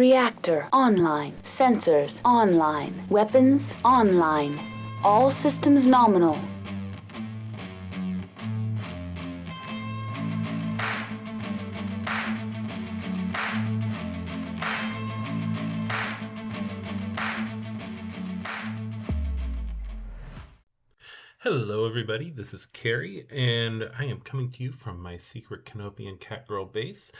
Reactor online. Sensors online. Weapons online. All systems nominal. Hello everybody, this is Carrie, and I am coming to you from my secret Canopian Catgirl base,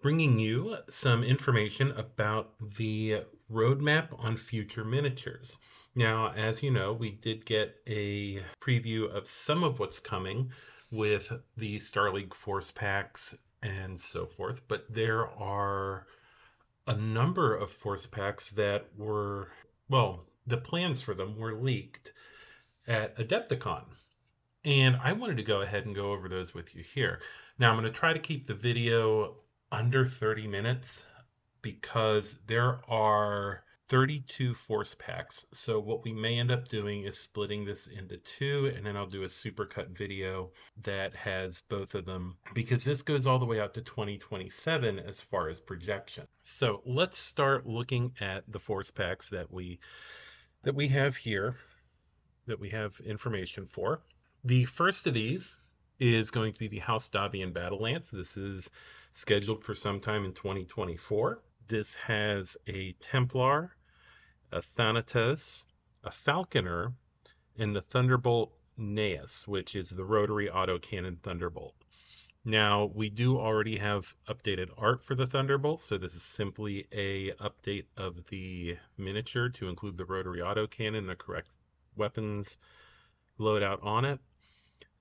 bringing you some information about the roadmap on future miniatures. Now, as you know, we did get a preview of some of what's coming with the Star League Force Packs and so forth, but there are a number of Force Packs that were, well, the plans for them were leaked at Adepticon. And I wanted to go ahead and go over those with you here. Now I'm going to try to keep the video under 30 minutes because there are 32 force packs. So what we may end up doing is splitting this into two, and then I'll do a supercut video that has both of them because this goes all the way out to 2027 as far as projection. So let's start looking at the force packs that we have here, that we have information for. The first of these is going to be the House Davion Battle Lance. This is scheduled for sometime in 2024. This has a Templar, a Thanatos, a Falconer, and the Thunderbolt Neus, which is the rotary autocannon Thunderbolt. Now, we do already have updated art for the Thunderbolt, so this is simply a update of the miniature to include the rotary autocannon and the correct weapons loadout on it.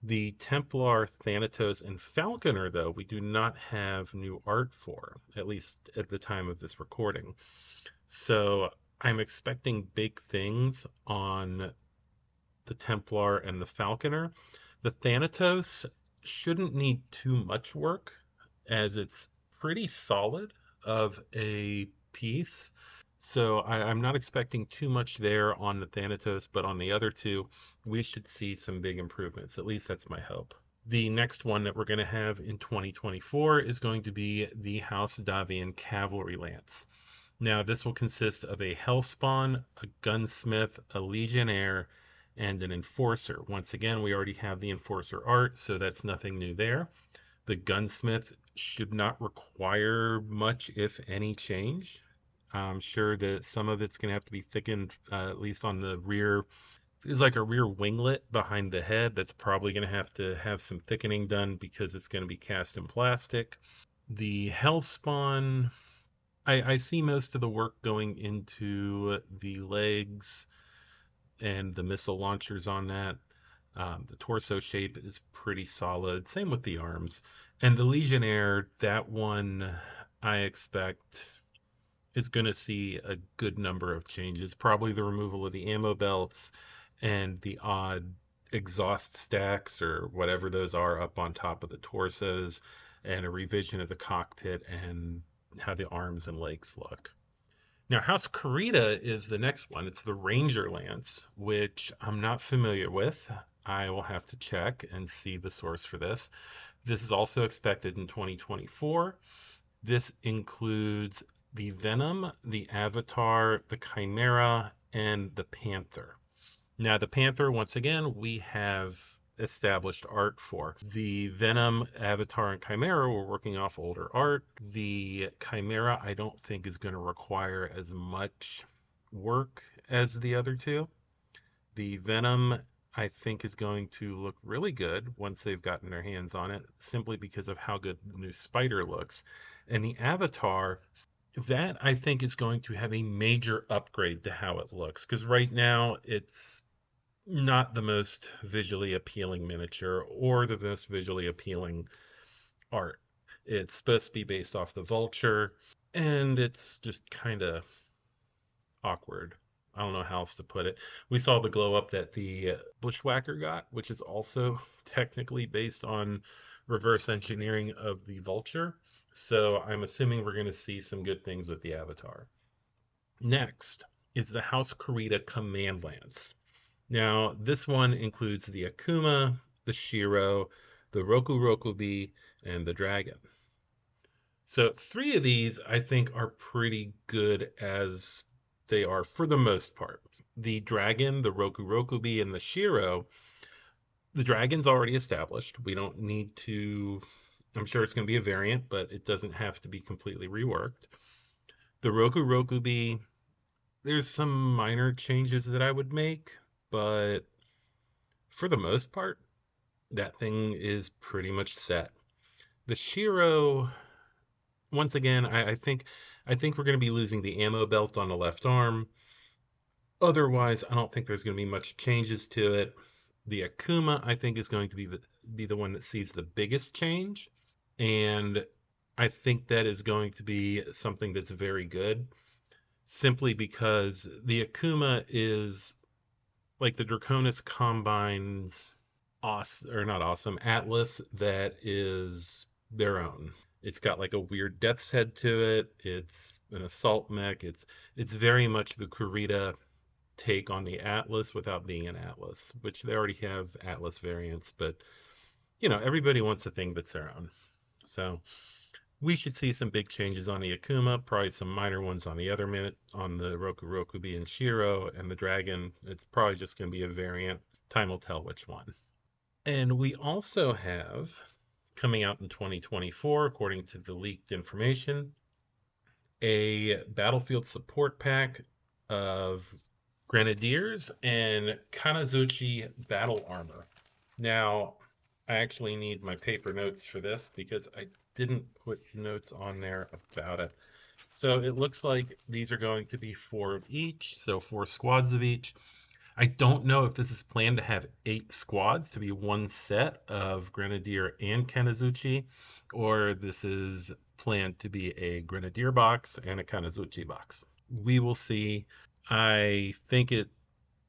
The Templar, Thanatos, and Falconer, though, we do not have new art for, at least at the time of this recording. So I'm expecting big things on the Templar and the Falconer. The Thanatos shouldn't need too much work, as it's pretty solid of a piece. So I'm not expecting too much there on the Thanatos, but on the other two, we should see some big improvements. At least that's my hope. The next one that we're going to have in 2024 is going to be the House Davion Cavalry Lance. Now, this will consist of a Hellspawn, a Gunsmith, a Legionnaire, and an Enforcer. Once again, we already have the Enforcer art, so that's nothing new there. The Gunsmith should not require much, if any, change. I'm sure that some of it's going to have to be thickened, at least on the rear. There's like a rear winglet behind the head that's probably going to have some thickening done because it's going to be cast in plastic. The Hellspawn, I see most of the work going into the legs and the missile launchers on that. The torso shape is pretty solid. Same with the arms. And the Legionnaire, that one I expect is going to see a good number of changes. Probably the removal of the ammo belts and the odd exhaust stacks or whatever those are up on top of the torsos, and a revision of the cockpit and how the arms and legs look. Now, House Kurita is the next one. It's the Ranger Lance, which I'm not familiar with. I will have to check and see the source for this. This is also expected in 2024. This includes the Venom, the Avatar, the Chimera, and the Panther. Now, the Panther, once again, we have established art for. The Venom, Avatar, and Chimera, we're working off older art. The Chimera, I don't think is going to require as much work as the other two. The Venom, I think, is going to look really good once they've gotten their hands on it, simply because of how good the new Spider looks. And the Avatar, that I think is going to have a major upgrade to how it looks, because right now it's not the most visually appealing miniature or the most visually appealing art. It's supposed to be based off the Vulture, and it's just kind of awkward. I don't know how else to put it. We saw the glow up that the Bushwhacker got, which is also technically based on reverse engineering of the Vulture. So I'm assuming we're going to see some good things with the Avatar. Next is the House Kurita Command Lance. Now, this one includes the Akuma, the Shiro, the Roku Rokubi, and the Dragon. So 3 of these I think are pretty good as they are for the most part. The dragon, the Roku Rokubi, and the Shiro, the dragon's already established. We don't need to, I'm sure it's going to be a variant, but it doesn't have to be completely reworked. The Roku Rokubi, there's some minor changes that I would make, but for the most part, that thing is pretty much set. The Shiro, once again, I think we're going to be losing the ammo belt on the left arm. Otherwise, I don't think there's going to be much changes to it. The Akuma, I think, is going to be the one that sees the biggest change, and I think that is going to be something that's very good, simply because the Akuma is like the Draconis combines or not awesome Atlas that is their own. It's got like a weird death's head to it. It's an assault mech. It's very much the Kurita take on the Atlas without being an Atlas, which they already have Atlas variants, but everybody wants a thing that's their own. So we should see some big changes on the Akuma, probably some minor ones on the other minute on the Roku Rokubi and Shiro, and the Dragon. It's probably just going to be a variant. Time will tell which one. And we also have coming out in 2024, according to the leaked information, a battlefield support pack of Grenadiers and Kanazuchi battle armor. Now, I actually need my paper notes for this because I didn't put notes on there about it. So it looks like these are going to be 4 of each, so 4 squads of each. I don't know if this is planned to have 8 squads to be one set of Grenadier and Kanazuchi, or this is planned to be a Grenadier box and a Kanazuchi box. We will see. I think it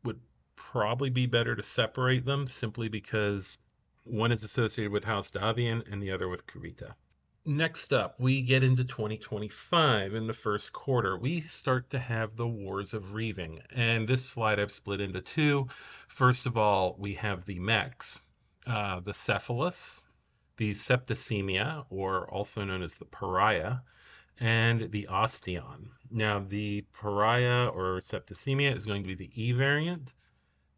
would probably be better to separate them simply because one is associated with House Davion and the other with Kurita. Next up, we get into 2025 in the first quarter. We start to have the Wars of Reaving. And this slide I've split into 2. First of all, we have the mechs, the Cephalus, the Septicemia, or also known as the Pariah, and the Ostion. Now, the Pariah or Septicemia is going to be the E variant.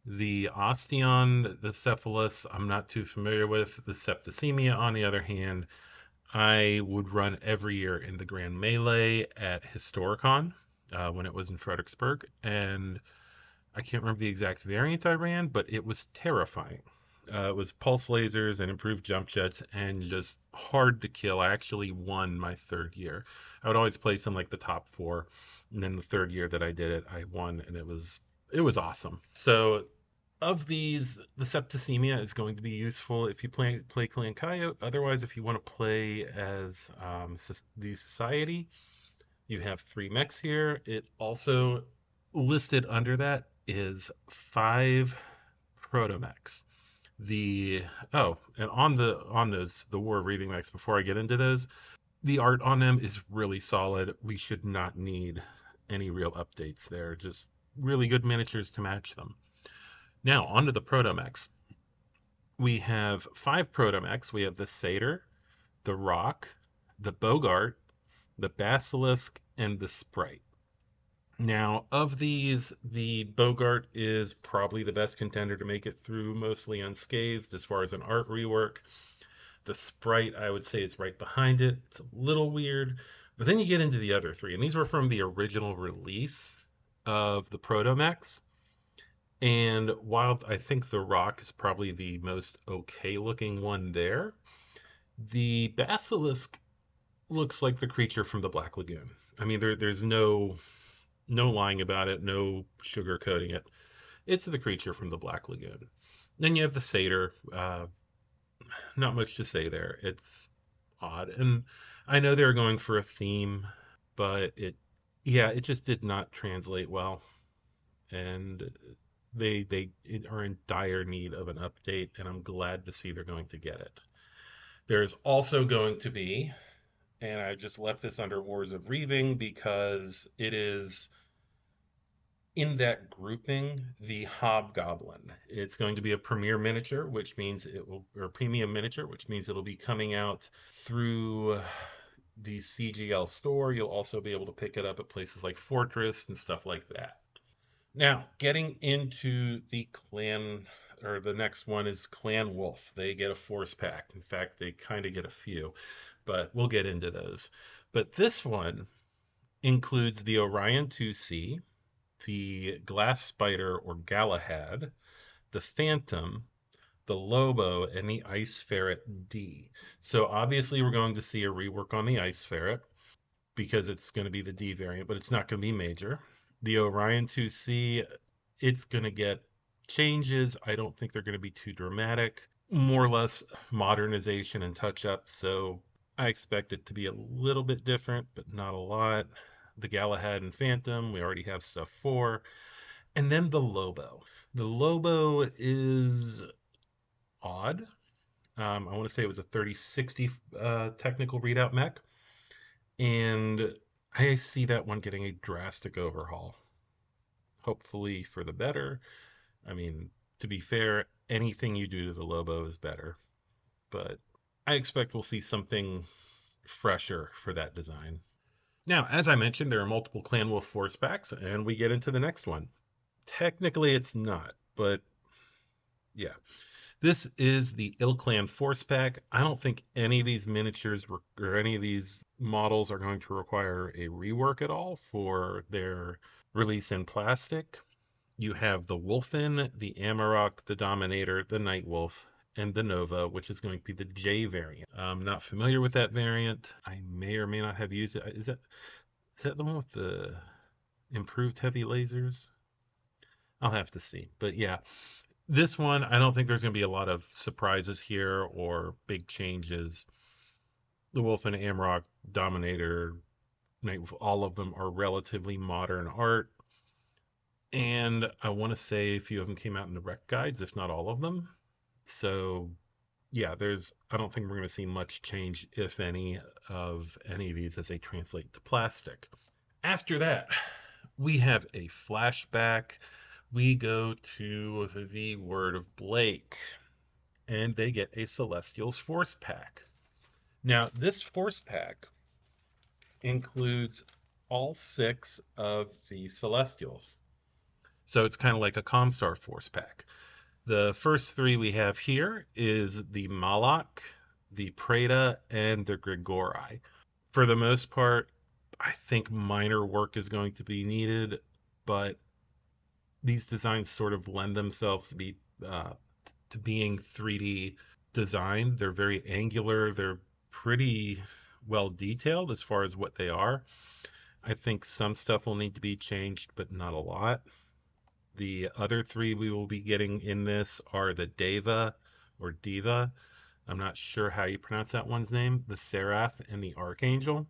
The Ostion, the Cephalus, I'm not too familiar with. The Septicemia, on the other hand, I would run every year in the Grand Melee at Historicon when it was in Fredericksburg. And I can't remember the exact variant I ran, but it was terrifying. It was pulse lasers and improved jump jets and just hard to kill. I actually won my 3rd year. I would always place in like the top 4. And then the 3rd year that I did it, I won, and it was awesome. So of these, the Septicemia is going to be useful if you play Clan Coyote. Otherwise, if you want to play as the Society, you have 3 mechs here. It also listed under that is 5 protomechs. And on those the War of Reaving mechs, before I get into those, the art on them is really solid. We should not need any real updates there. Just really good miniatures to match them. Now, onto the protomechs. We have 5 protomechs. We have the Satyr, the Rock, the Bogart, the Basilisk, and the Sprite. Now, of these, the Bogart is probably the best contender to make it through mostly unscathed as far as an art rework. The Sprite, I would say, is right behind it. It's a little weird. But then you get into the other 3, and these were from the original release of the protomechs. And while I think the Rock is probably the most okay looking one there, the Basilisk looks like the creature from the Black Lagoon. I mean, there's no lying about it, no sugarcoating it. It's the creature from the Black Lagoon. Then you have the Satyr. Not much to say there. It's odd. And I know they were going for a theme, but it just did not translate well. And they are in dire need of an update, and I'm glad to see they're going to get it. There's also going to be, and I just left this under Wars of Reaving because it is in that grouping, the Hobgoblin. It's going to be a premium miniature, which means it'll be coming out through the CGL store. You'll also be able to pick it up at places like Fortress and stuff like that. Now, getting into the clan, or the next one is Clan Wolf. They get a force pack. In fact, they kind of get a few, but we'll get into those. But this one includes the Orion 2C, the Glass Spider or Galahad, the Phantom, the Lobo, and the Ice Ferret D. So obviously we're going to see a rework on the Ice Ferret because it's going to be the D variant, but it's not going to be major. The Orion 2C, it's going to get changes. I don't think they're going to be too dramatic. More or less modernization and touch up. So I expect it to be a little bit different, but not a lot. The Galahad and Phantom, we already have stuff for. And then the Lobo. The Lobo is odd. I want to say it was a 3060 technical readout mech. And I see that one getting a drastic overhaul. Hopefully for the better. I mean, to be fair, anything you do to the Lobo is better. But I expect we'll see something fresher for that design. Now, as I mentioned, there are multiple Clan Wolf force packs, and we get into the next one. Technically, it's not, but yeah. This is the IlClan Force Pack. I don't think any of these miniatures or any of these models are going to require a rework at all for their release in plastic. You have the Wolfen, the Amarok, the Dominator, the Nightwolf, and the Nova, which is going to be the J variant. I'm not familiar with that variant. I may or may not have used it. Is that the one with the improved heavy lasers? I'll have to see. But yeah, this one, I don't think there's going to be a lot of surprises here or big changes. The Wolf and Amrock, Dominator, Nightwolf, all of them are relatively modern art. And I want to say a few of them came out in the rec guides, if not all of them. So yeah, I don't think we're going to see much change, if any, of any of these as they translate to plastic. After that, we have a flashback. We go to the Word of Blake, and they get a Celestials Force Pack. Now, this Force Pack includes all 6 of the Celestials. So it's kind of like a Comstar Force Pack. The first 3 we have here is the Malak, the Preda, and the Grigori. For the most part, I think minor work is going to be needed, but these designs sort of lend themselves to being 3D designed. They're very angular. They're pretty well detailed as far as what they are. I think some stuff will need to be changed, but not a lot. The other 3 we will be getting in this are the Deva or Diva. I'm not sure how you pronounce that one's name. The Seraph and the Archangel.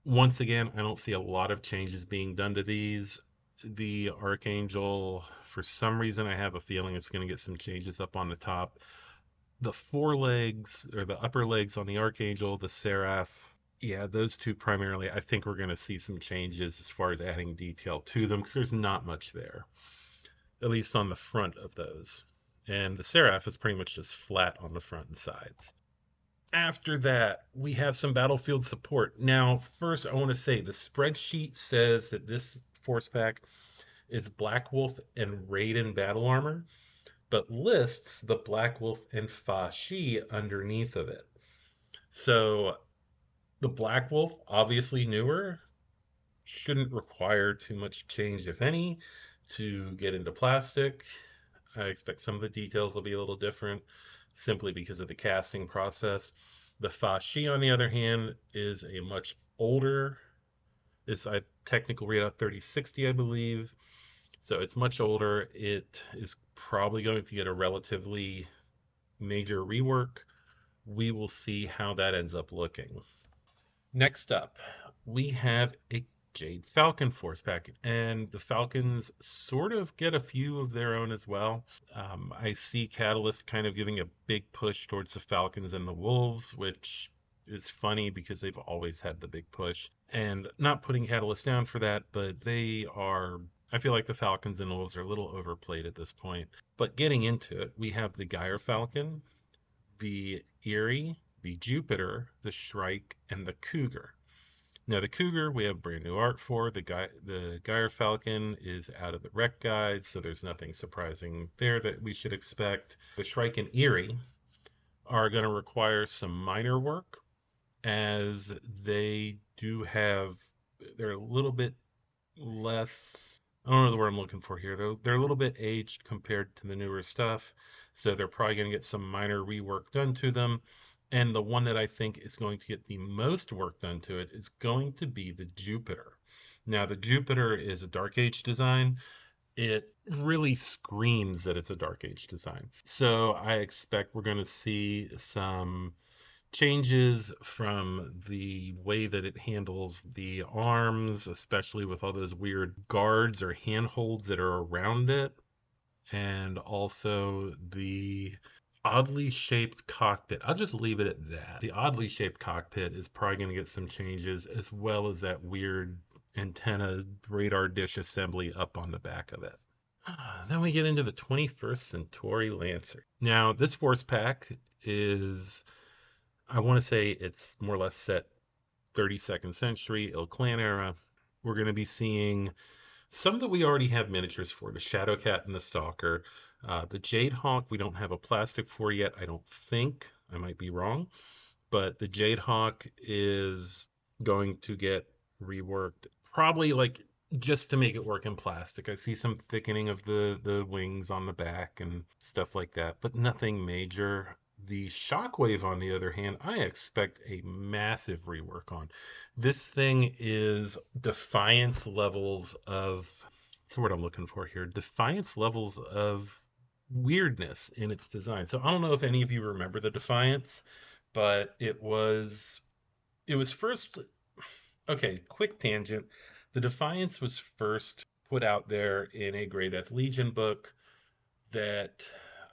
Once again, I don't see a lot of changes being done to these. The Archangel, for some reason, I have a feeling it's going to get some changes up on the top. The forelegs, or the upper legs on the Archangel, the Seraph, yeah, those 2 primarily, I think we're going to see some changes as far as adding detail to them, because there's not much there, at least on the front of those. And the Seraph is pretty much just flat on the front and sides. After that, we have some battlefield support. Now, first, I want to say the spreadsheet says that this force pack is Black Wolf and Raiden battle armor, but lists the Black Wolf and Shih underneath of it. So the Black Wolf, obviously newer, shouldn't require too much change, if any, to get into plastic. I expect some of the details will be a little different simply because of the casting process. The Shih, on the other hand, is a much older, it's a technical readout 3060, I believe. So it's much older. It is probably going to get a relatively major rework. We will see how that ends up looking. Next up, we have a Jade Falcon Force Pack, and the Falcons sort of get a few of their own as well. I see Catalyst kind of giving a big push towards the Falcons and the Wolves, which is funny because they've always had the big push. And not putting Catalyst down for that, but I feel like the Falcons and Wolves are a little overplayed at this point. But getting into it, we have the Gyre Falcon, the Eerie, the Jupiter, the Shrike, and the Cougar. Now the Cougar, we have brand new art for. The Gyre Falcon is out of the rec guide, so there's nothing surprising there that we should expect. The Shrike and Eerie are going to require some minor work, as they do have, they're a little bit less, I don't know the word I'm looking for here. They're a little bit aged compared to the newer stuff, so they're probably going to get some minor rework done to them. And the one that I think is going to get the most work done to it is going to be the Jupiter. Now, the Jupiter is a Dark Age design. It really screams that it's a Dark Age design. So I expect we're going to see some changes from the way that it handles the arms, especially with all those weird guards or handholds that are around it, and also the oddly shaped cockpit. I'll just leave it at that. The oddly shaped cockpit is probably going to get some changes, as well as that weird antenna radar dish assembly up on the back of it. Then we get into the 21st Centauri Lancer. Now, this force pack is, I want to say it's more or less set 32nd century, IlClan era. We're going to be seeing some that we already have miniatures for, the Shadowcat and the Stalker. The Jade Hawk, we don't have a plastic for yet, I don't think. I might be wrong. But the Jade Hawk is going to get reworked, probably like just to make it work in plastic. I see some thickening of the wings on the back and stuff like that, but nothing major. The Shockwave, on the other hand, I expect a massive rework on. This thing is Defiance levels of, what's the word I'm looking for here? Defiance levels of weirdness in its design. So I don't know if any of you remember the Defiance, but it was first, okay, quick tangent. The Defiance was first put out there in a Great Death Legion book that,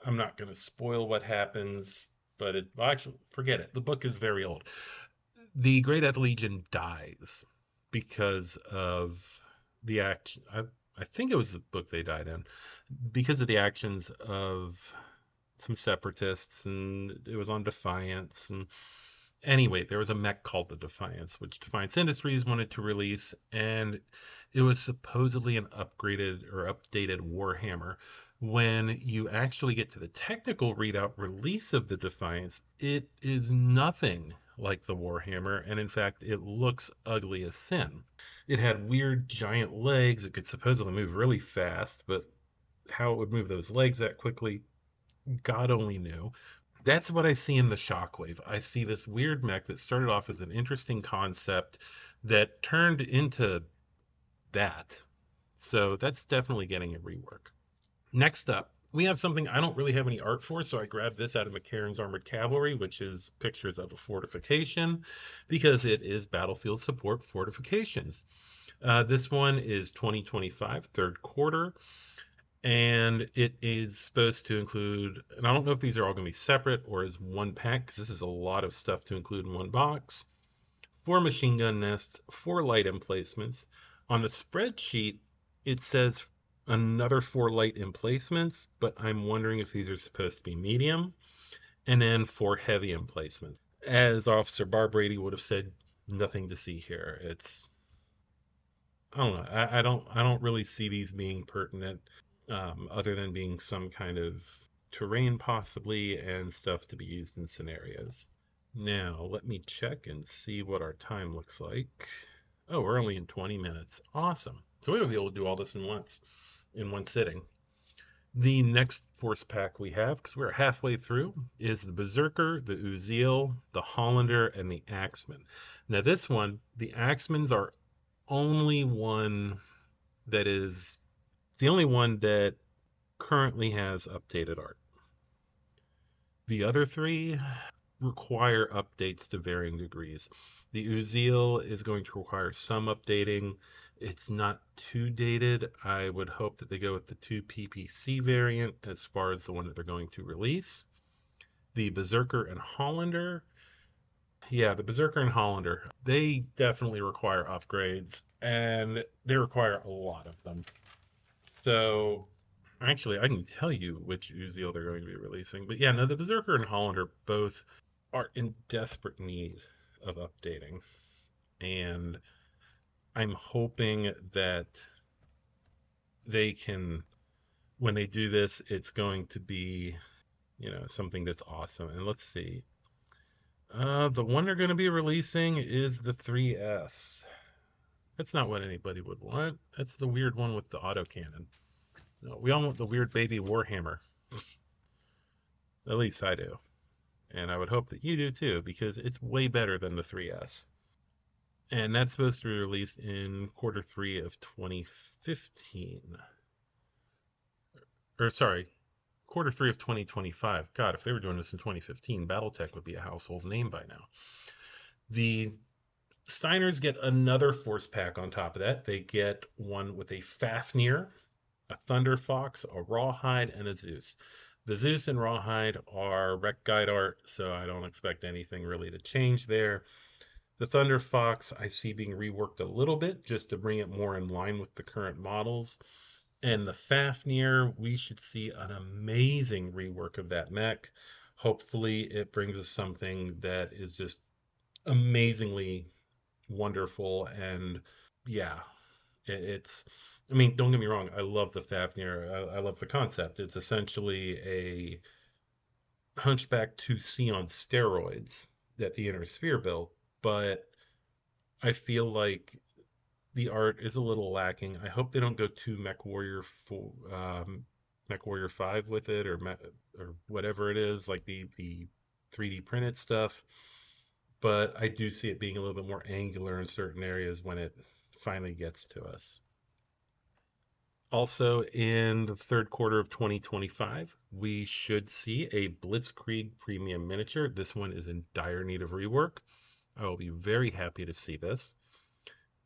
I'm not going to spoil what happens, but well, actually, forget it. The book is very old. The Great Death Legion dies because of the action. I think it was the book they died in, because of the actions of some separatists, and it was on Defiance. And anyway, there was a mech called the Defiance, which Defiance Industries wanted to release, and it was supposedly an upgraded or updated Warhammer. When you actually get to the technical readout release of the Defiance, it is nothing like the Warhammer, and in fact, it looks ugly as sin. It had weird giant legs. It could supposedly move really fast, but how it would move those legs that quickly, God only knew. That's what I see in the Shockwave. I see this weird mech that started off as an interesting concept that turned into that. So that's definitely getting a rework. Next up, we have something I don't really have any art for, so I grabbed this out of McCarran's Armored Cavalry, which is pictures of a fortification, because it is Battlefield Support Fortifications. This one is 2025, third quarter, and it is supposed to include, and I don't know if these are all going to be separate or as one pack, because this is a lot of stuff to include in one box. 4 machine gun nests, 4 light emplacements. On the spreadsheet, it says another 4 light emplacements, but I'm wondering if these are supposed to be medium, and then 4 heavy emplacements. As Officer Barbrady would have said, nothing to see here. It's, I don't know. I don't really see these being pertinent, other than being some kind of terrain possibly, and stuff to be used in scenarios. Now, let me check and see what our time looks like. Oh, we're only in 20 minutes. Awesome. So we'll be able to do all this in one sitting. The next force pack we have, because we're halfway through, is the Berserker, the Uziel, the Hollander, and the Axeman. Now this one, the Axemans are only one that is, it's the only one that currently has updated art. The other 3 require updates to varying degrees. The Uziel is going to require some updating. It's not too dated. I would hope that they go with the 2 PPC variant as far as the one that they're going to release. The Berserker and Hollander, yeah, the Berserker and Hollander, they definitely require upgrades, and they require a lot of them. So actually, I can tell you which Uziel they're going to be releasing. But yeah, no, the Berserker and Hollander both are in desperate need of updating. and I'm hoping that they can, when they do this, it's going to be, something that's awesome. And let's see. The one they're going to be releasing is the 3S. That's not what anybody would want. That's the weird one with the autocannon. No, we all want the weird baby Warhammer. At least I do. And I would hope that you do too, because it's way better than the 3S. And that's supposed to be released in Q3 of 2015. Or sorry, Q3 of 2025. God, if they were doing this in 2015, BattleTech would be a household name by now. The Steiners get another force pack on top of that. They get one with a Fafnir, a Thunder Fox, a Rawhide, and a Zeus. The Zeus and Rawhide are rec guide art, so I don't expect anything really to change there. The Thunder Fox I see being reworked a little bit just to bring it more in line with the current models. And the Fafnir, we should see an amazing rework of that mech. Hopefully it brings us something that is just amazingly wonderful. And yeah, I mean, don't get me wrong, I love the Fafnir. I love the concept. It's essentially a Hunchback 2C on steroids that the Inner Sphere built, but I feel like the art is a little lacking. I hope they don't go too Mech Warrior 5 with it, or whatever it is, like the 3D printed stuff. But I do see it being a little bit more angular in certain areas when it finally gets to us. Also, in the third quarter of 2025, we should see a Blitzkrieg Premium Miniature. This one is in dire need of rework. I will be very happy to see this.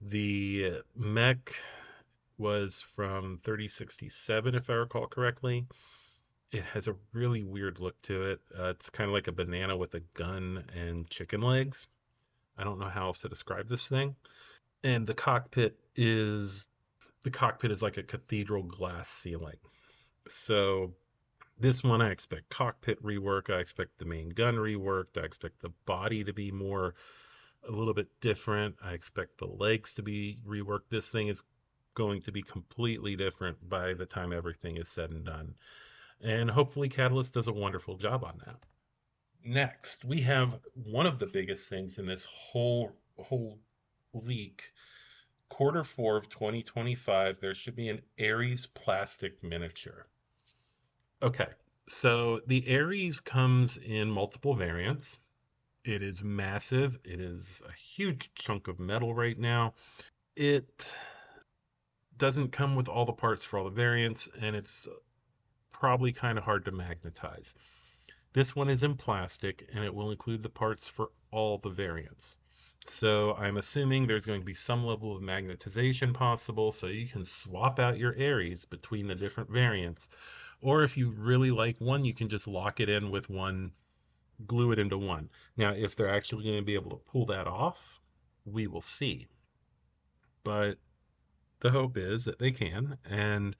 The mech was from 3067, if I recall correctly. It has a really weird look to it. It's kind of like a banana with a gun and chicken legs. I don't know how else to describe this thing. And the cockpit is like a cathedral glass ceiling. So this one I expect cockpit rework. I expect the main gun reworked. I expect the body to be a little bit different. I expect the legs to be reworked. This thing is going to be completely different by the time everything is said and done. And hopefully Catalyst does a wonderful job on that. Next, we have one of the biggest things in this whole leak. Q4 of 2025, there should be an Ares plastic miniature. Okay, so the Ares comes in multiple variants. It is massive. It is a huge chunk of metal right now. It doesn't come with all the parts for all the variants, and it's probably kind of hard to magnetize. This one is in plastic, and it will include the parts for all the variants. So I'm assuming there's going to be some level of magnetization possible, so you can swap out your Ares between the different variants. Or if you really like one, you can just lock it in with one, glue it into one. Now, if they're actually going to be able to pull that off, we will see. But the hope is that they can, and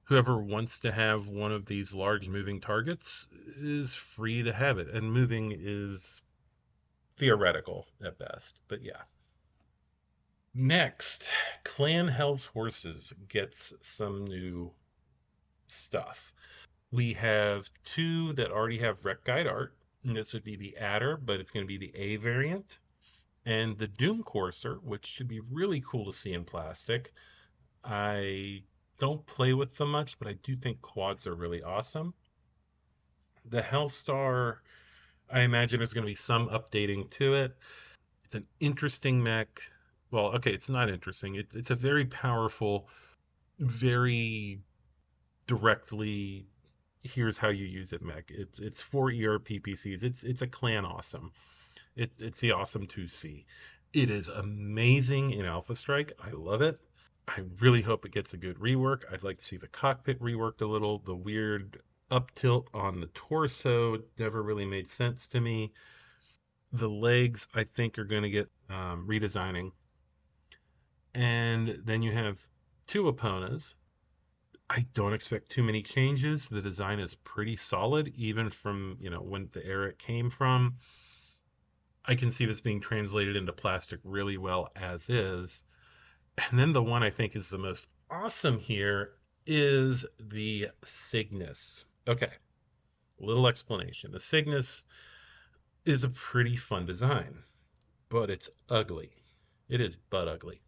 whoever wants to have one of these large moving targets is free to have it. And moving is theoretical at best, but yeah. Next, Clan Hell's Horses gets some new stuff. We have two that already have rec guide art, and this would be the Adder, but it's going to be the A variant, and the Doom Courser, which should be really cool to see in plastic. I don't play with them much, but I do think quads are really awesome. The Hellstar, I imagine there's going to be some updating to it. It's an interesting mech. Well, okay, it's not interesting. It's a very powerful, very directly, here's how you use it mech. It's for ERPPCs. It's a clan awesome. It's the awesome 2C. It is amazing in Alpha Strike. I love it. I really hope it gets a good rework. I'd like to see the cockpit reworked a little. The weird up tilt on the torso never really made sense to me. The legs, I think, are going to get redesigning. And then you have two Eponas. I don't expect too many changes. The design is pretty solid, even from when the era it came from. I can see this being translated into plastic really well as is. And then the one I think is the most awesome here is the Cygnus. Okay, little explanation. The Cygnus is a pretty fun design, but it's ugly. It is butt ugly.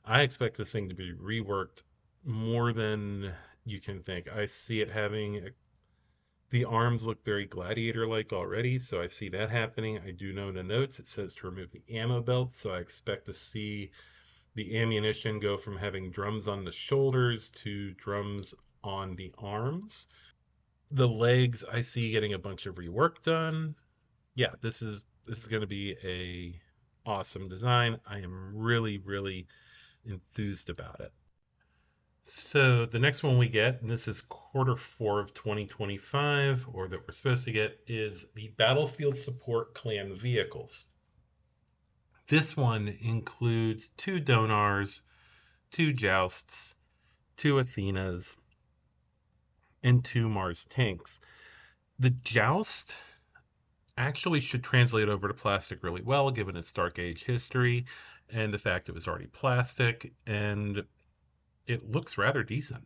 I expect this thing to be reworked more than you can think. I see it having the arms look very gladiator-like already, so I see that happening. I do know in the notes it says to remove the ammo belt, so I expect to see the ammunition go from having drums on the shoulders to drums on the arms. The legs I see getting a bunch of rework done. Yeah, this is going to be a awesome design. I am really enthused about it. So the next one we get, and this is Q4 of 2025, or that we're supposed to get, is the Battlefield Support Clan Vehicles. This one includes 2 Donars, 2 Jousts, 2 Athenas, and 2 Mars tanks. The Joust actually should translate over to plastic really well, given its Dark Age history and the fact it was already plastic, and it looks rather decent.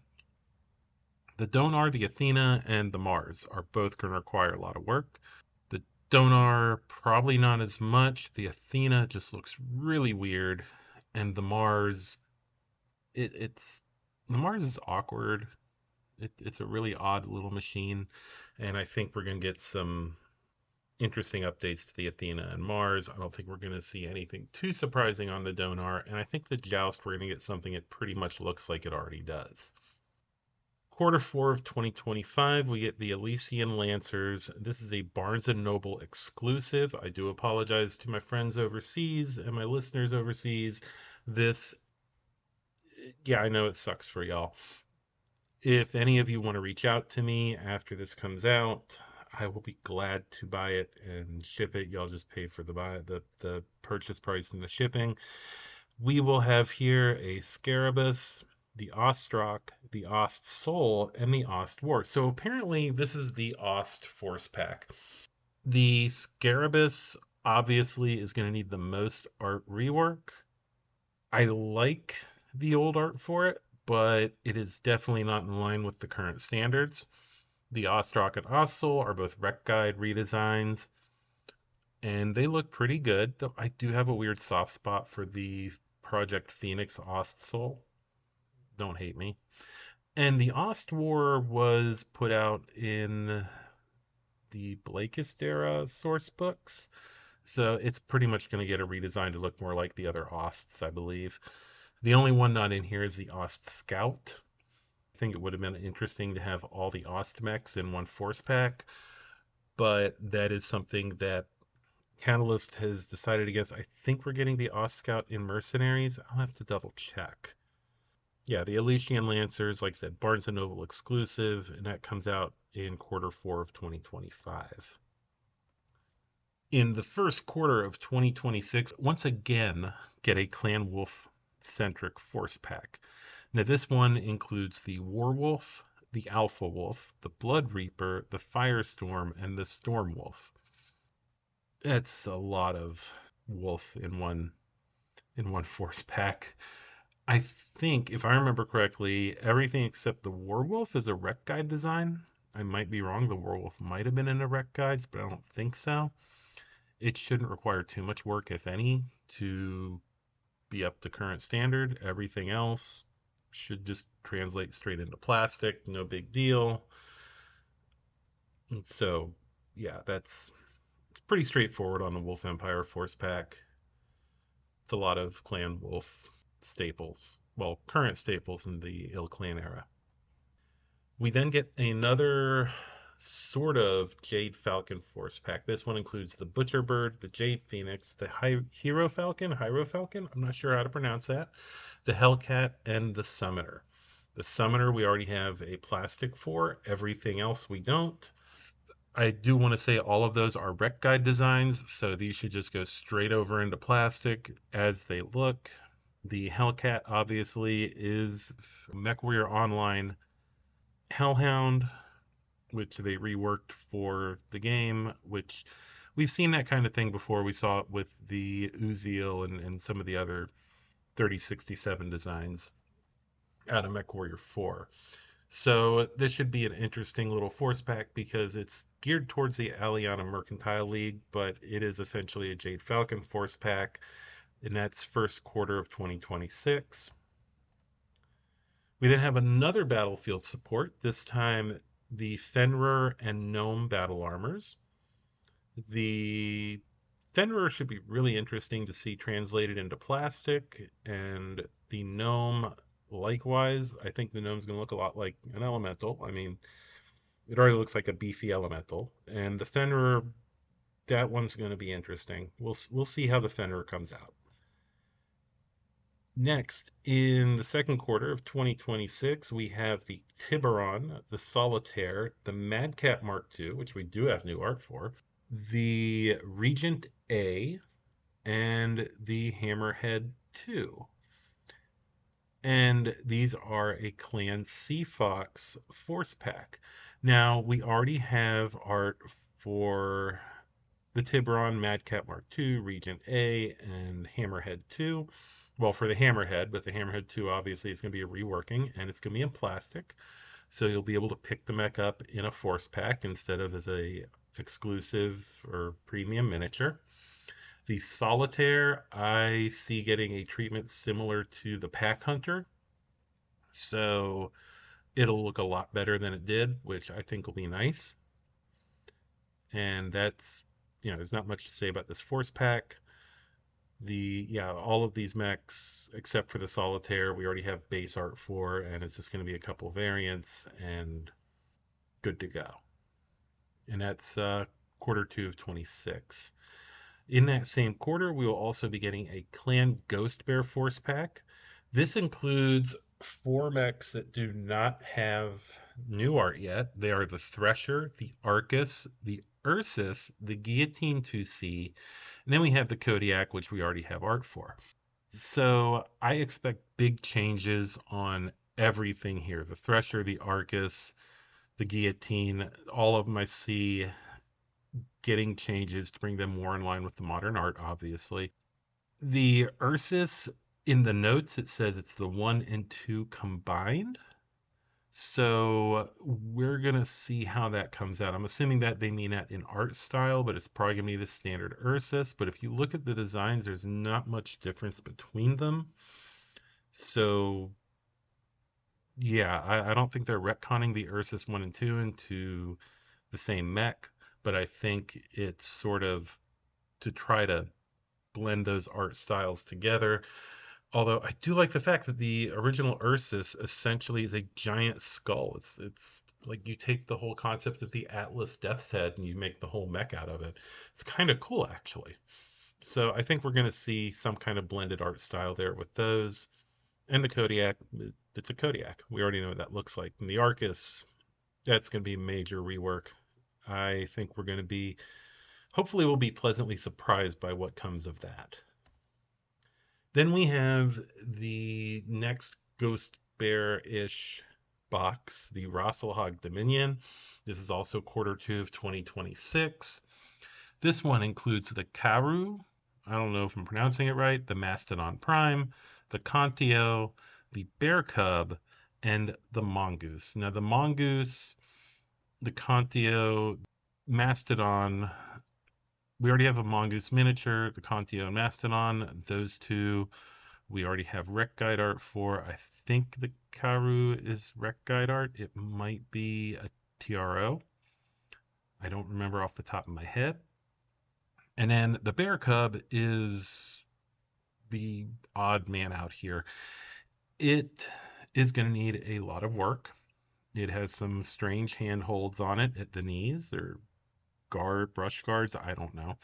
The Donar, the Athena, and the Mars are both going to require a lot of work. The Donar, probably not as much. The Athena just looks really weird. And the Mars, it's the Mars is awkward. It's a really odd little machine. And I think we're going to get some interesting updates to the Athena and Mars. I don't think we're going to see anything too surprising on the Donar. And I think the Joust, we're going to get something that pretty much looks like it already does. Q4 of 2025, we get the Elysian Lancers. This is a Barnes & Noble exclusive. I do apologize to my friends overseas and my listeners overseas. Yeah, I know it sucks for y'all. If any of you want to reach out to me after this comes out, I will be glad to buy it and ship it. Y'all just pay for the purchase price and the shipping. We will have here a Scarabus, the Ostrock, the Ost Soul, and the Ost War. So apparently this is the Ost Force Pack. The Scarabus obviously is going to need the most art rework. I like the old art for it, but it is definitely not in line with the current standards. The Ostrock and Ost Soul are both Rec Guide redesigns, and they look pretty good, though I do have a weird soft spot for the Project Phoenix Ost Soul. Don't hate me. And the Ost War was put out in the Blakist era source books, so it's pretty much going to get a redesign to look more like the other Osts, I believe. The only one not in here is the Ost Scout. I think it would have been interesting to have all the Ost mechs in one force pack, but that is something that Catalyst has decided against. I think we're getting the Ost Scout in Mercenaries. I'll have to double check. Yeah, the Elysian Lancers, like I said, Barnes & Noble exclusive, and that comes out in Q4 of 2025. In the first quarter of 2026, once again, get a Clan Wolf-centric force pack. Now, this one includes the Warwolf, the Alpha Wolf, the Blood Reaper, the Firestorm, and the Storm Wolf. That's a lot of wolf in one force pack. I think, if I remember correctly, everything except the Warwolf is a Rec Guide design. I might be wrong. The Warwolf might have been in the Rec Guides, but I don't think so. It shouldn't require too much work, if any, to be up to current standard. Everything else should just translate straight into plastic. No big deal. And so, yeah, it's pretty straightforward on the Wolf Empire Force Pack. It's a lot of Clan Wolf staples. Well, current staples in the IlClan era. We then get another sort of Jade Falcon Force Pack. This one includes the Butcher Bird, the Jade Phoenix, the Hero Falcon, I'm not sure how to pronounce that, the Hellcat, and the Summoner. The Summoner we already have a plastic for, everything else we don't. I do want to say all of those are Rec Guide designs, so these should just go straight over into plastic as they look. The Hellcat obviously is MechWarrior Online Hellhound, which they reworked for the game, which we've seen that kind of thing before. We saw it with the Uziel and some of the other 3067 designs out of MechWarrior 4. So this should be an interesting little force pack because it's geared towards the Aliyana Mercantile League, but it is essentially a Jade Falcon force pack, and that's first quarter of 2026. We then have another battlefield support, this time the Fenrir and Gnome battle armors. The Fenrir should be really interesting to see translated into plastic, and the Gnome likewise. I think the Gnome's going to look a lot like an elemental. I mean, it already looks like a beefy elemental, and the Fenrir, that one's going to be interesting. We'll see how the Fenrir comes out. Next, in the second quarter of 2026, we have the Tiburon, the Solitaire, the Madcat Mark II, which we do have new art for, the Regent A, and the Hammerhead 2. And these are a Clan Seafox force pack. Now, we already have art for the Tiburon, Madcat Mark II, Regent A, and Hammerhead 2. Well, for the Hammerhead, but the Hammerhead 2 obviously is going to be a reworking, and it's going to be in plastic. So you'll be able to pick the mech up in a force pack instead of as a exclusive or premium miniature. The Solitaire, I see getting a treatment similar to the Pack Hunter. So it'll look a lot better than it did, which I think will be nice. And that's, there's not much to say about this force pack. All of these mechs, except for the Solitaire, we already have base art for, and it's just going to be a couple variants and good to go. And that's quarter 2 of 26. In that same quarter, we will also be getting a Clan Ghost Bear Force Pack. This includes 4 mechs that do not have new art yet. They are the Thresher, the Arcus, the Ursus, the Guillotine 2C, and then we have the Kodiak, which we already have art for. So I expect big changes on everything here. The Thresher, the Arcus, the Guillotine, all of them I see getting changes to bring them more in line with the modern art, obviously. The Ursus, in the notes, it says it's the 1 and 2 combined. So we're going to see how that comes out. I'm assuming that they mean that in art style, but it's probably going to be the standard Ursus. But if you look at the designs, there's not much difference between them. So yeah, I don't think they're retconning the Ursus 1 and 2 into the same mech, but I think it's sort of to try to blend those art styles together. Although I do like the fact that the original Ursus essentially is a giant skull. It's like you take the whole concept of the Atlas Death's Head and you make the whole mech out of it. It's kind of cool, actually. So I think we're going to see some kind of blended art style there with those. And the Kodiak, it's a Kodiak. We already know what that looks like. And the Arcus, that's going to be a major rework. I think we're going to be, hopefully we'll be pleasantly surprised by what comes of that. Then we have the next Ghost Bear-ish box, the Rasalhague Dominion. This is also quarter 2 of 2026. This one includes the Karu, I don't know if I'm pronouncing it right, the Mastodon Prime, the Contio, the Bear Cub, and the Mongoose. Now the Mongoose, the Contio, Mastodon, we already have a Mongoose miniature, the Contio and Mastodon. Those two we already have rec guide art for. I think the Karu is rec guide art. It might be a TRO. I don't remember off the top of my head. And then the Bear Cub is the odd man out here. It is going to need a lot of work. It has some strange handholds on it at the knees, or brush guards, I don't know.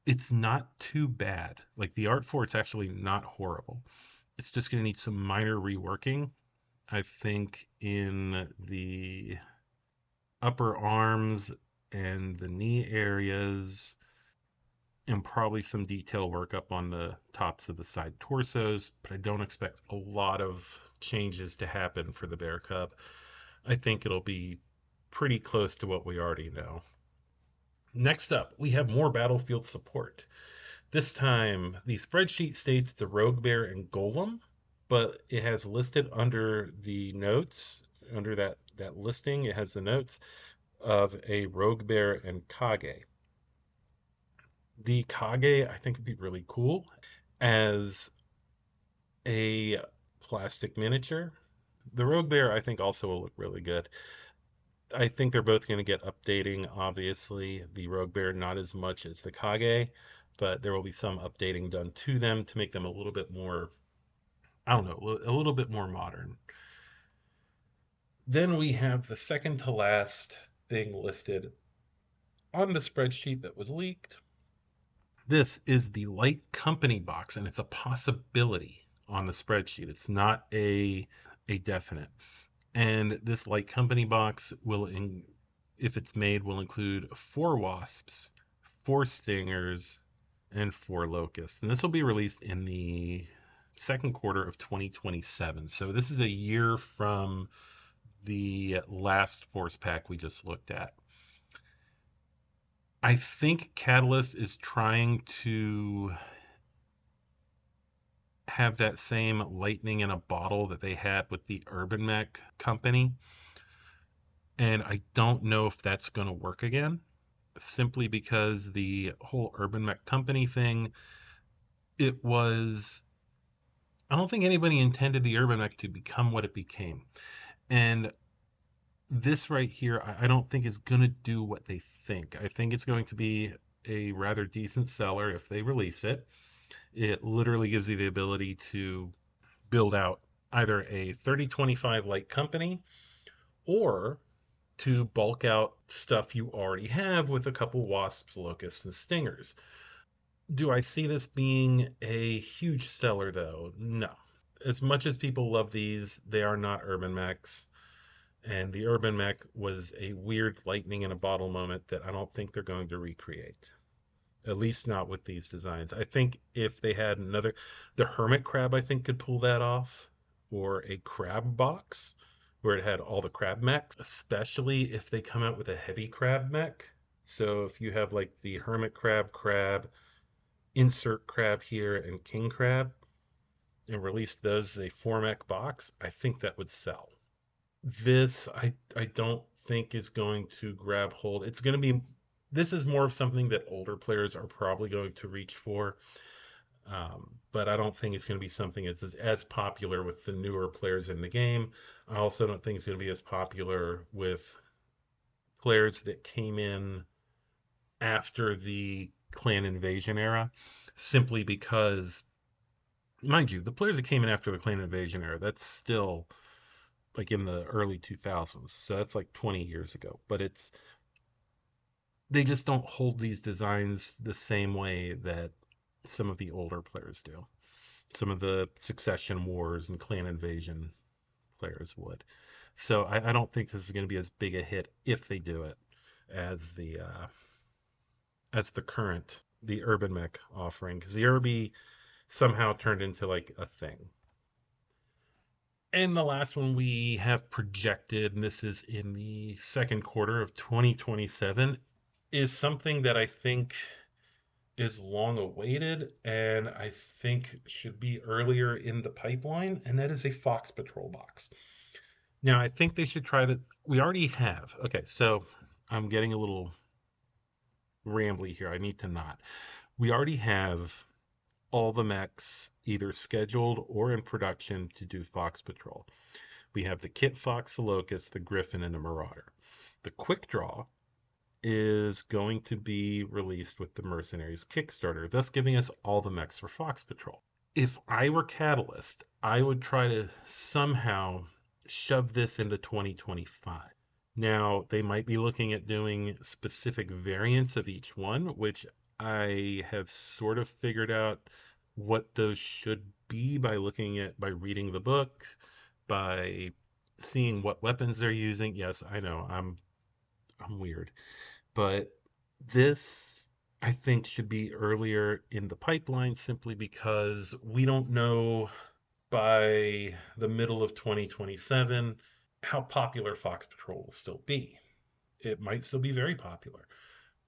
It's not too bad. Like the art for it's actually not horrible. It's just going to need some minor reworking. I think in the upper arms and the knee areas, and probably some detail work up on the tops of the side torsos, but I don't expect a lot of changes to happen for the Bear Cub. I think it'll be pretty close to what we already know. Next up, we have more battlefield support. This time, the spreadsheet states it's a Rogue Bear and Golem, but it has listed under the notes, under that listing, it has the notes of a Rogue Bear and Kage. The Kage, I think, would be really cool as a plastic miniature. The Rogue Bear, I think, also will look really good. I think they're both going to get updating, obviously. The Rogue Bear, not as much as the Kage, but there will be some updating done to them to make them a little bit more, I don't know, a little bit more modern. Then we have the second to last thing listed on the spreadsheet that was leaked. This is the light company box, and it's a possibility on the spreadsheet. It's not a definite. And this light company box will, if it's made, will include 4 wasps, 4 stingers, and 4 locusts. And this will be released in the second quarter of 2027. So this is a year from the last force pack we just looked at. I think Catalyst is trying to have that same lightning in a bottle that they had with the Urban Mech company. And I don't know if that's going to work again, simply because the whole Urban Mech company thing, it was, I don't think anybody intended the Urban Mech to become what it became. And this right here, I don't think is going to do what they think. I think it's going to be a rather decent seller if they release it. It literally gives you the ability to build out either a 3025 light company or to bulk out stuff you already have with a couple wasps, locusts, and stingers. Do I see this being a huge seller though? No. As much as people love these, they are not urban mechs. And the urban mech was a weird lightning in a bottle moment that I don't think they're going to recreate. At least not with these designs. I think if they had the hermit crab, I think could pull that off, or a crab box where it had all the crab mechs, especially if they come out with a heavy crab mech. So if you have like the hermit crab, insert crab here, and king crab, and released those as a 4 mech box, I think that would sell. This I don't think is going to grab hold. It's going to be this is more of something that older players are probably going to reach for, but I don't think it's going to be something that's as popular with the newer players in the game. I also don't think it's going to be as popular with players that came in after the clan invasion era, simply because, mind you, the players that came in after the clan invasion era, that's still like in the early 2000s. So that's like 20 years ago. But they just don't hold these designs the same way that some of the older players do. Some of the Succession Wars and Clan Invasion players would. So I don't think this is going to be as big a hit if they do it as the current the Urban Mech offering, because the Urby somehow turned into like a thing. And the last one we have projected, and this is in the second quarter of 2027, is something that I think is long awaited and I think should be earlier in the pipeline, and that is a Fox Patrol box. Now, I think they should try to. We already have. Okay, so I'm getting a little rambly here. I need to not. We already have all the mechs either scheduled or in production to do Fox Patrol. We have the Kit Fox, the Locust, the Griffin, and the Marauder. The Quick Draw is going to be released with the Mercenaries Kickstarter, thus giving us all the mechs for Fox Patrol. If I were Catalyst, I would try to somehow shove this into 2025. Now, they might be looking at doing specific variants of each one, which I have sort of figured out what those should be by reading the book, by seeing what weapons they're using. Yes, I know, I'm weird. But this, I think, should be earlier in the pipeline simply because we don't know by the middle of 2027 how popular Fox Patrol will still be. It might still be very popular,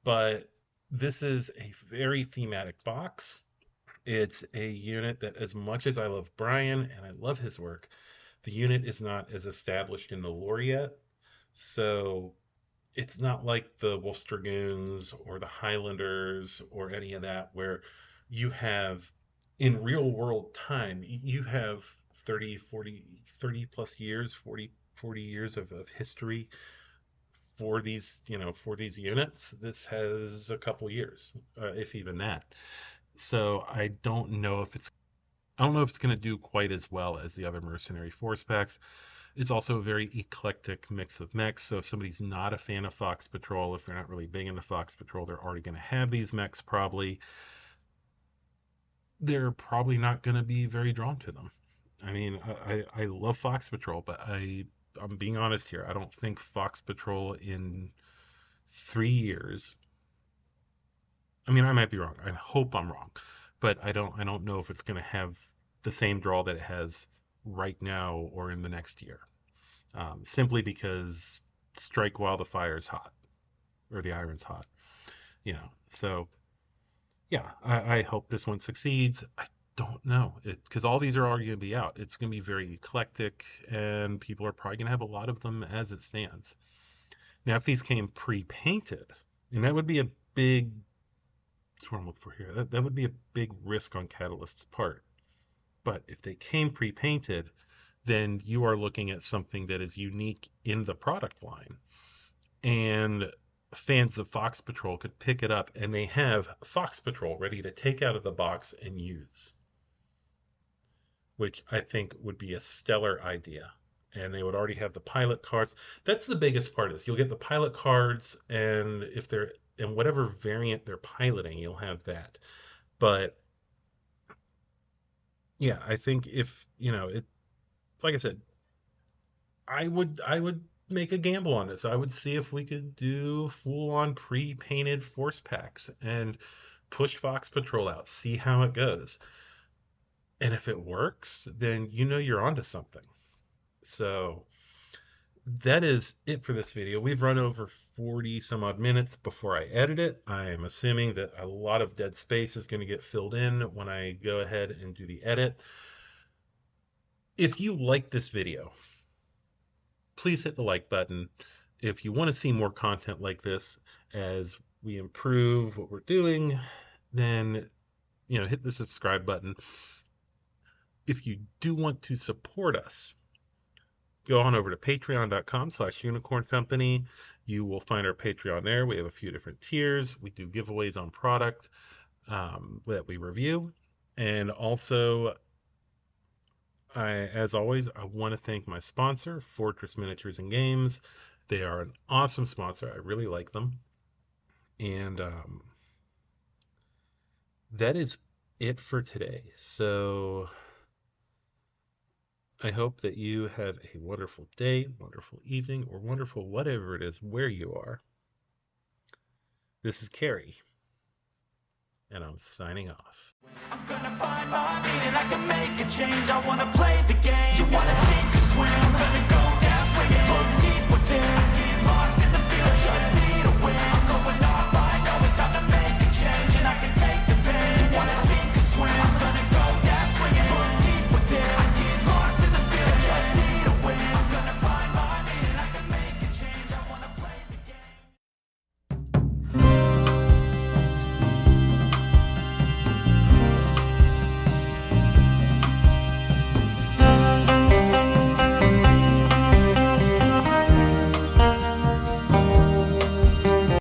but this is a very thematic box. It's a unit that, as much as I love Brian and I love his work, the unit is not as established in the lore yet. So it's not like the Wolf Dragoons or the Highlanders or any of that, where you have, in real world time, you have 30 plus years, 40 years of history for these, for these units. This has a couple years, if even that. So I don't know if it's going to do quite as well as the other Mercenary Force packs. It's also a very eclectic mix of mechs. So if somebody's not a fan of Fox Patrol, if they're not really big into Fox Patrol, they're already going to have these mechs probably. They're probably not going to be very drawn to them. I mean, I love Fox Patrol, but I'm being honest here. I don't think Fox Patrol in 3 years. I mean, I might be wrong. I hope I'm wrong, but I don't know if it's going to have the same draw that it has right now or in the next year. Simply because strike while the fire's hot, or the iron's hot. So yeah, I hope this one succeeds. I don't know, because all these are already going to be out. It's going to be very eclectic, and people are probably going to have a lot of them as it stands. Now, if these came pre-painted, and that would be a big, that's what I'm looking for here, that would be a big risk on Catalyst's part. But if they came pre-painted, then you are looking at something that is unique in the product line. And fans of Fox Patrol could pick it up, and they have Fox Patrol ready to take out of the box and use, which I think would be a stellar idea. And they would already have the pilot cards. That's the biggest part, is you'll get the pilot cards, and if they're in whatever variant they're piloting, you'll have that. But yeah, I think if, like I said, I would make a gamble on this. I would see if we could do full-on pre-painted force packs and push Fox Patrol out, see how it goes. And if it works, then you're onto something. So that is it for this video. We've run over 40 some odd minutes before I edit it. I am assuming that a lot of dead space is going to get filled in when I go ahead and do the edit. If you like this video, please hit the like button. If you want to see more content like this as we improve what we're doing, then hit the subscribe button. If you do want to support us, go on over to patreon.com/unicorncompany. You will find our Patreon there. We have a few different tiers. We do giveaways on product that we review. And also, as always, I want to thank my sponsor, Fortress Miniatures and Games. They are an awesome sponsor. I really like them. And that is it for today. So I hope that you have a wonderful day, wonderful evening, or wonderful whatever it is where you are. This is Carrie, and I'm signing off. I'm gonna find my meaning, I can make a change. I wanna play the game. You wanna sink or swim?